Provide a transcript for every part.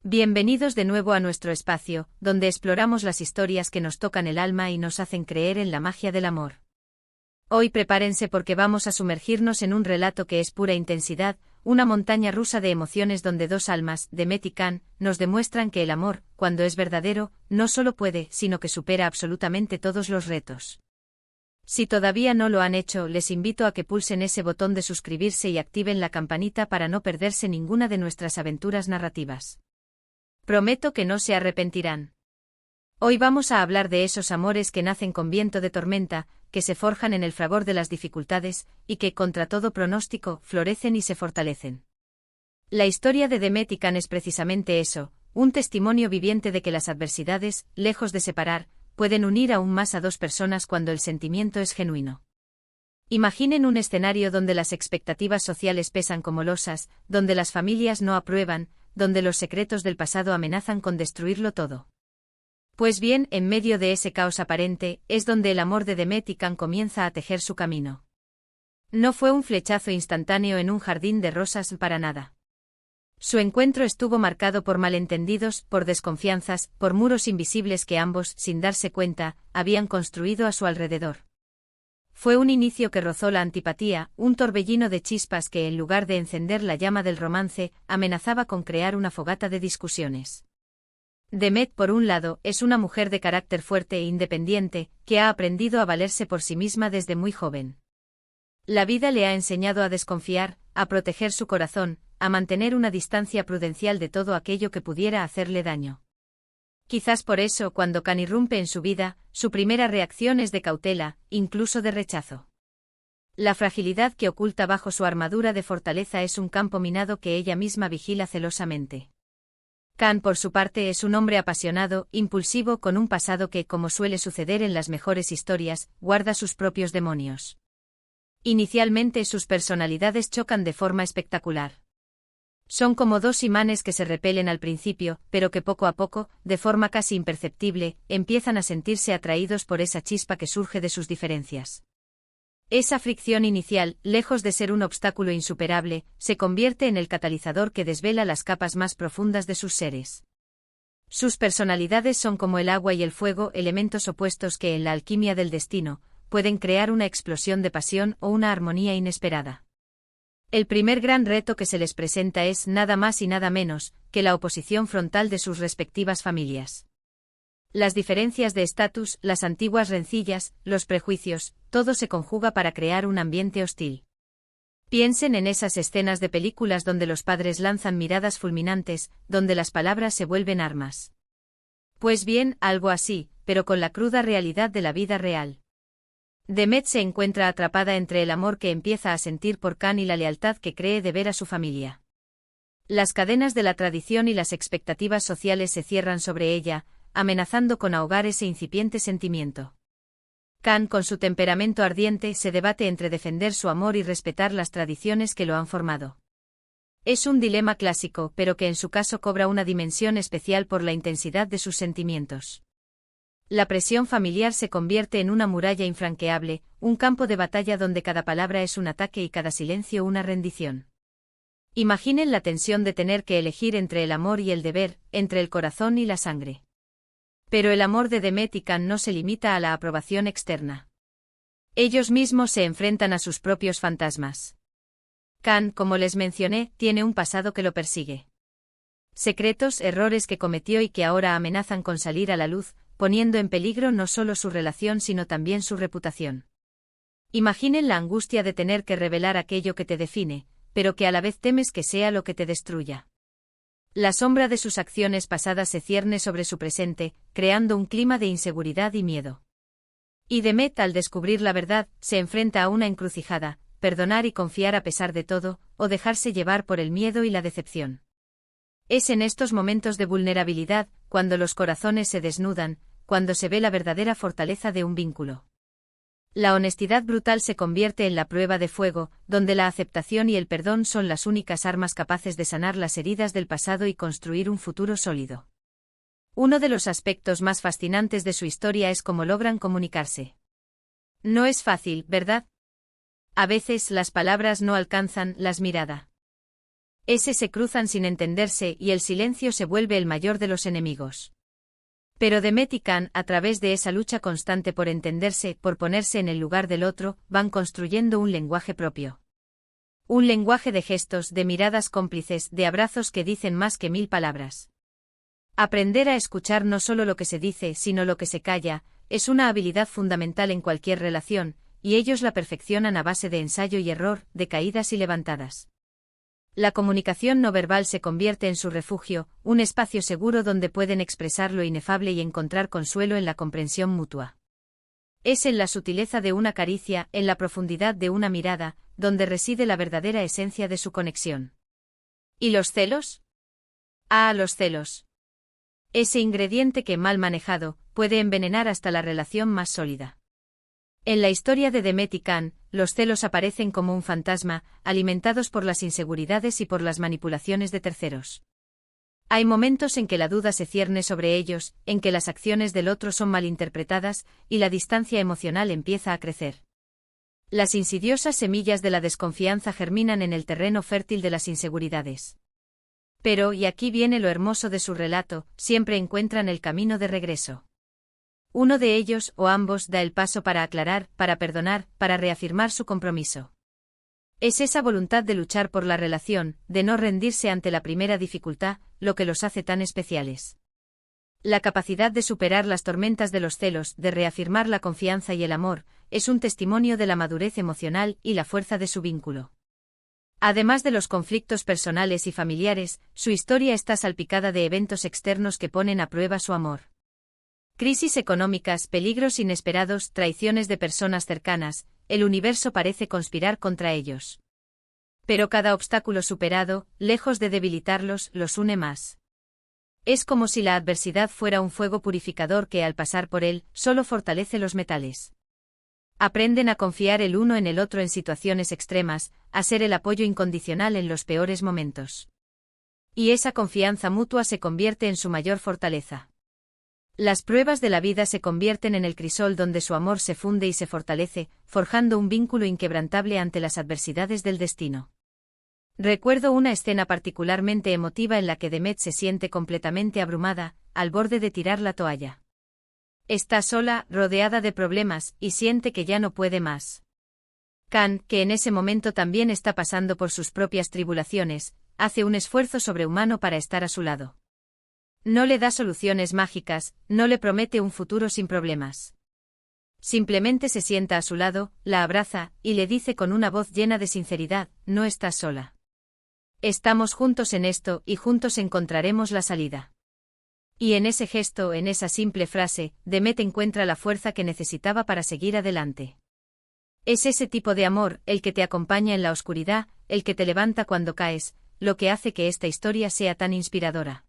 Bienvenidos de nuevo a nuestro espacio, donde exploramos las historias que nos tocan el alma y nos hacen creer en la magia del amor. Hoy prepárense porque vamos a sumergirnos en un relato que es pura intensidad, una montaña rusa de emociones donde dos almas, Demet y Can, nos demuestran que el amor, cuando es verdadero, no solo puede, sino que supera absolutamente todos los retos. Si todavía no lo han hecho, les invito a que pulsen ese botón de suscribirse y activen la campanita para no perderse ninguna de nuestras aventuras narrativas. Prometo que no se arrepentirán. Hoy vamos a hablar de esos amores que nacen con viento de tormenta, que se forjan en el fragor de las dificultades, y que, contra todo pronóstico, florecen y se fortalecen. La historia de Demet y Can es precisamente eso, un testimonio viviente de que las adversidades, lejos de separar, pueden unir aún más a dos personas cuando el sentimiento es genuino. Imaginen un escenario donde las expectativas sociales pesan como losas, donde las familias no aprueban, donde los secretos del pasado amenazan con destruirlo todo. Pues bien, en medio de ese caos aparente, es donde el amor de Demet y Can comienza a tejer su camino. No fue un flechazo instantáneo en un jardín de rosas para nada. Su encuentro estuvo marcado por malentendidos, por desconfianzas, por muros invisibles que ambos, sin darse cuenta, habían construido a su alrededor. Fue un inicio que rozó la antipatía, un torbellino de chispas que, en lugar de encender la llama del romance, amenazaba con crear una fogata de discusiones. Demet, por un lado, es una mujer de carácter fuerte e independiente, que ha aprendido a valerse por sí misma desde muy joven. La vida le ha enseñado a desconfiar, a proteger su corazón, a mantener una distancia prudencial de todo aquello que pudiera hacerle daño. Quizás por eso, cuando Can irrumpe en su vida, su primera reacción es de cautela, incluso de rechazo. La fragilidad que oculta bajo su armadura de fortaleza es un campo minado que ella misma vigila celosamente. Can, por su parte, es un hombre apasionado, impulsivo, con un pasado que, como suele suceder en las mejores historias, guarda sus propios demonios. Inicialmente sus personalidades chocan de forma espectacular. Son como dos imanes que se repelen al principio, pero que poco a poco, de forma casi imperceptible, empiezan a sentirse atraídos por esa chispa que surge de sus diferencias. Esa fricción inicial, lejos de ser un obstáculo insuperable, se convierte en el catalizador que desvela las capas más profundas de sus seres. Sus personalidades son como el agua y el fuego, elementos opuestos que, en la alquimia del destino, pueden crear una explosión de pasión o una armonía inesperada. El primer gran reto que se les presenta es, nada más y nada menos, que la oposición frontal de sus respectivas familias. Las diferencias de estatus, las antiguas rencillas, los prejuicios, todo se conjuga para crear un ambiente hostil. Piensen en esas escenas de películas donde los padres lanzan miradas fulminantes, donde las palabras se vuelven armas. Pues bien, algo así, pero con la cruda realidad de la vida real. Demet se encuentra atrapada entre el amor que empieza a sentir por Can y la lealtad que cree deber a su familia. Las cadenas de la tradición y las expectativas sociales se cierran sobre ella, amenazando con ahogar ese incipiente sentimiento. Can, con su temperamento ardiente, se debate entre defender su amor y respetar las tradiciones que lo han formado. Es un dilema clásico, pero que en su caso cobra una dimensión especial por la intensidad de sus sentimientos. La presión familiar se convierte en una muralla infranqueable, un campo de batalla donde cada palabra es un ataque y cada silencio una rendición. Imaginen la tensión de tener que elegir entre el amor y el deber, entre el corazón y la sangre. Pero el amor de Demet y Can no se limita a la aprobación externa. Ellos mismos se enfrentan a sus propios fantasmas. Can, como les mencioné, tiene un pasado que lo persigue. Secretos, errores que cometió y que ahora amenazan con salir a la luz, poniendo en peligro no solo su relación sino también su reputación. Imaginen la angustia de tener que revelar aquello que te define, pero que a la vez temes que sea lo que te destruya. La sombra de sus acciones pasadas se cierne sobre su presente, creando un clima de inseguridad y miedo. Y Demet, al descubrir la verdad, se enfrenta a una encrucijada: perdonar y confiar a pesar de todo, o dejarse llevar por el miedo y la decepción. Es en estos momentos de vulnerabilidad, cuando los corazones se desnudan, cuando se ve la verdadera fortaleza de un vínculo. La honestidad brutal se convierte en la prueba de fuego, donde la aceptación y el perdón son las únicas armas capaces de sanar las heridas del pasado y construir un futuro sólido. Uno de los aspectos más fascinantes de su historia es cómo logran comunicarse. No es fácil, ¿verdad? A veces las palabras no alcanzan, las miradas. Ese se cruzan sin entenderse y el silencio se vuelve el mayor de los enemigos. Pero Demet y Can, a través de esa lucha constante por entenderse, por ponerse en el lugar del otro, van construyendo un lenguaje propio. Un lenguaje de gestos, de miradas cómplices, de abrazos que dicen más que 1000 palabras. Aprender a escuchar no solo lo que se dice, sino lo que se calla, es una habilidad fundamental en cualquier relación, y ellos la perfeccionan a base de ensayo y error, de caídas y levantadas. La comunicación no verbal se convierte en su refugio, un espacio seguro donde pueden expresar lo inefable y encontrar consuelo en la comprensión mutua. Es en la sutileza de una caricia, en la profundidad de una mirada, donde reside la verdadera esencia de su conexión. ¿Y los celos? Ah, los celos. Ese ingrediente que, mal manejado, puede envenenar hasta la relación más sólida. En la historia de Demet y Can, los celos aparecen como un fantasma, alimentados por las inseguridades y por las manipulaciones de terceros. Hay momentos en que la duda se cierne sobre ellos, en que las acciones del otro son malinterpretadas, y la distancia emocional empieza a crecer. Las insidiosas semillas de la desconfianza germinan en el terreno fértil de las inseguridades. Pero, y aquí viene lo hermoso de su relato, siempre encuentran el camino de regreso. Uno de ellos, o ambos, da el paso para aclarar, para perdonar, para reafirmar su compromiso. Es esa voluntad de luchar por la relación, de no rendirse ante la primera dificultad, lo que los hace tan especiales. La capacidad de superar las tormentas de los celos, de reafirmar la confianza y el amor, es un testimonio de la madurez emocional y la fuerza de su vínculo. Además de los conflictos personales y familiares, su historia está salpicada de eventos externos que ponen a prueba su amor. Crisis económicas, peligros inesperados, traiciones de personas cercanas, el universo parece conspirar contra ellos. Pero cada obstáculo superado, lejos de debilitarlos, los une más. Es como si la adversidad fuera un fuego purificador que, al pasar por él, solo fortalece los metales. Aprenden a confiar el uno en el otro en situaciones extremas, a ser el apoyo incondicional en los peores momentos. Y esa confianza mutua se convierte en su mayor fortaleza. Las pruebas de la vida se convierten en el crisol donde su amor se funde y se fortalece, forjando un vínculo inquebrantable ante las adversidades del destino. Recuerdo una escena particularmente emotiva en la que Demet se siente completamente abrumada, al borde de tirar la toalla. Está sola, rodeada de problemas, y siente que ya no puede más. Can, que en ese momento también está pasando por sus propias tribulaciones, hace un esfuerzo sobrehumano para estar a su lado. No le da soluciones mágicas, no le promete un futuro sin problemas. Simplemente se sienta a su lado, la abraza, y le dice con una voz llena de sinceridad, no estás sola. Estamos juntos en esto, y juntos encontraremos la salida. Y en ese gesto, en esa simple frase, Demet encuentra la fuerza que necesitaba para seguir adelante. Es ese tipo de amor, el que te acompaña en la oscuridad, el que te levanta cuando caes, lo que hace que esta historia sea tan inspiradora.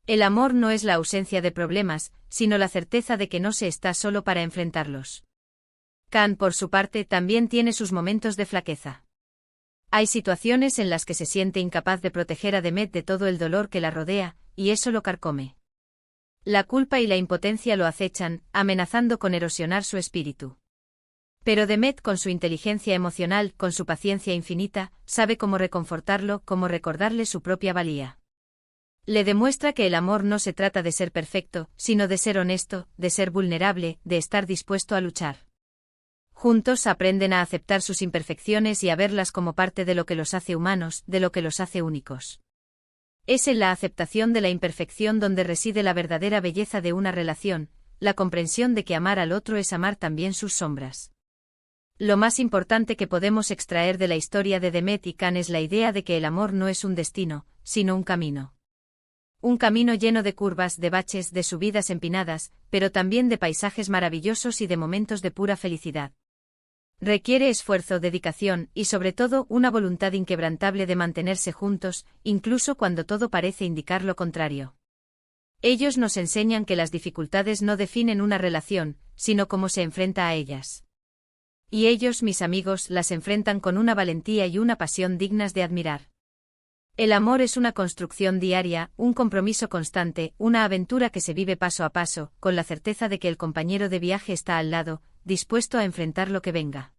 El amor no es la ausencia de problemas, sino la certeza de que no se está solo para enfrentarlos. Can, por su parte, también tiene sus momentos de flaqueza. Hay situaciones en las que se siente incapaz de proteger a Demet de todo el dolor que la rodea, y eso lo carcome. La culpa y la impotencia lo acechan, amenazando con erosionar su espíritu. Pero Demet, con su inteligencia emocional, con su paciencia infinita, sabe cómo reconfortarlo, cómo recordarle su propia valía. Le demuestra que el amor no se trata de ser perfecto, sino de ser honesto, de ser vulnerable, de estar dispuesto a luchar. Juntos aprenden a aceptar sus imperfecciones y a verlas como parte de lo que los hace humanos, de lo que los hace únicos. Es en la aceptación de la imperfección donde reside la verdadera belleza de una relación, la comprensión de que amar al otro es amar también sus sombras. Lo más importante que podemos extraer de la historia de Demet y Can es la idea de que el amor no es un destino, sino un camino. Un camino lleno de curvas, de baches, de subidas empinadas, pero también de paisajes maravillosos y de momentos de pura felicidad. Requiere esfuerzo, dedicación y sobre todo una voluntad inquebrantable de mantenerse juntos, incluso cuando todo parece indicar lo contrario. Ellos nos enseñan que las dificultades no definen una relación, sino cómo se enfrenta a ellas. Y ellos, mis amigos, las enfrentan con una valentía y una pasión dignas de admirar. El amor es una construcción diaria, un compromiso constante, una aventura que se vive paso a paso, con la certeza de que el compañero de viaje está al lado, dispuesto a enfrentar lo que venga.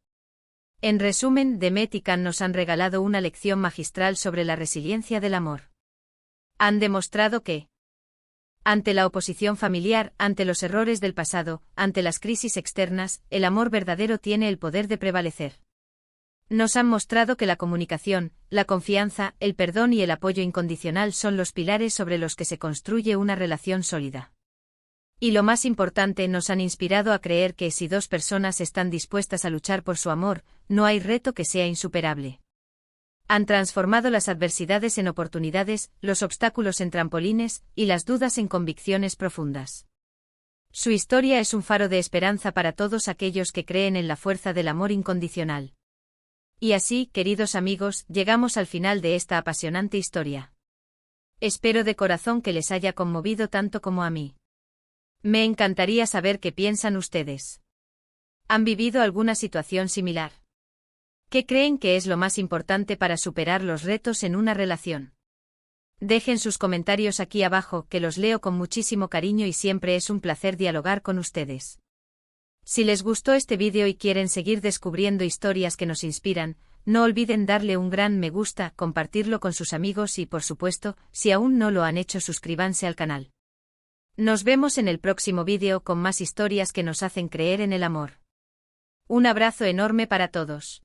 En resumen, Demet y Can nos han regalado una lección magistral sobre la resiliencia del amor. Han demostrado que, ante la oposición familiar, ante los errores del pasado, ante las crisis externas, el amor verdadero tiene el poder de prevalecer. Nos han mostrado que la comunicación, la confianza, el perdón y el apoyo incondicional son los pilares sobre los que se construye una relación sólida. Y lo más importante, nos han inspirado a creer que si dos personas están dispuestas a luchar por su amor, no hay reto que sea insuperable. Han transformado las adversidades en oportunidades, los obstáculos en trampolines, y las dudas en convicciones profundas. Su historia es un faro de esperanza para todos aquellos que creen en la fuerza del amor incondicional. Y así, queridos amigos, llegamos al final de esta apasionante historia. Espero de corazón que les haya conmovido tanto como a mí. Me encantaría saber qué piensan ustedes. ¿Han vivido alguna situación similar? ¿Qué creen que es lo más importante para superar los retos en una relación? Dejen sus comentarios aquí abajo, que los leo con muchísimo cariño y siempre es un placer dialogar con ustedes. Si les gustó este vídeo y quieren seguir descubriendo historias que nos inspiran, no olviden darle un gran me gusta, compartirlo con sus amigos y, por supuesto, si aún no lo han hecho, suscríbanse al canal. Nos vemos en el próximo vídeo con más historias que nos hacen creer en el amor. Un abrazo enorme para todos.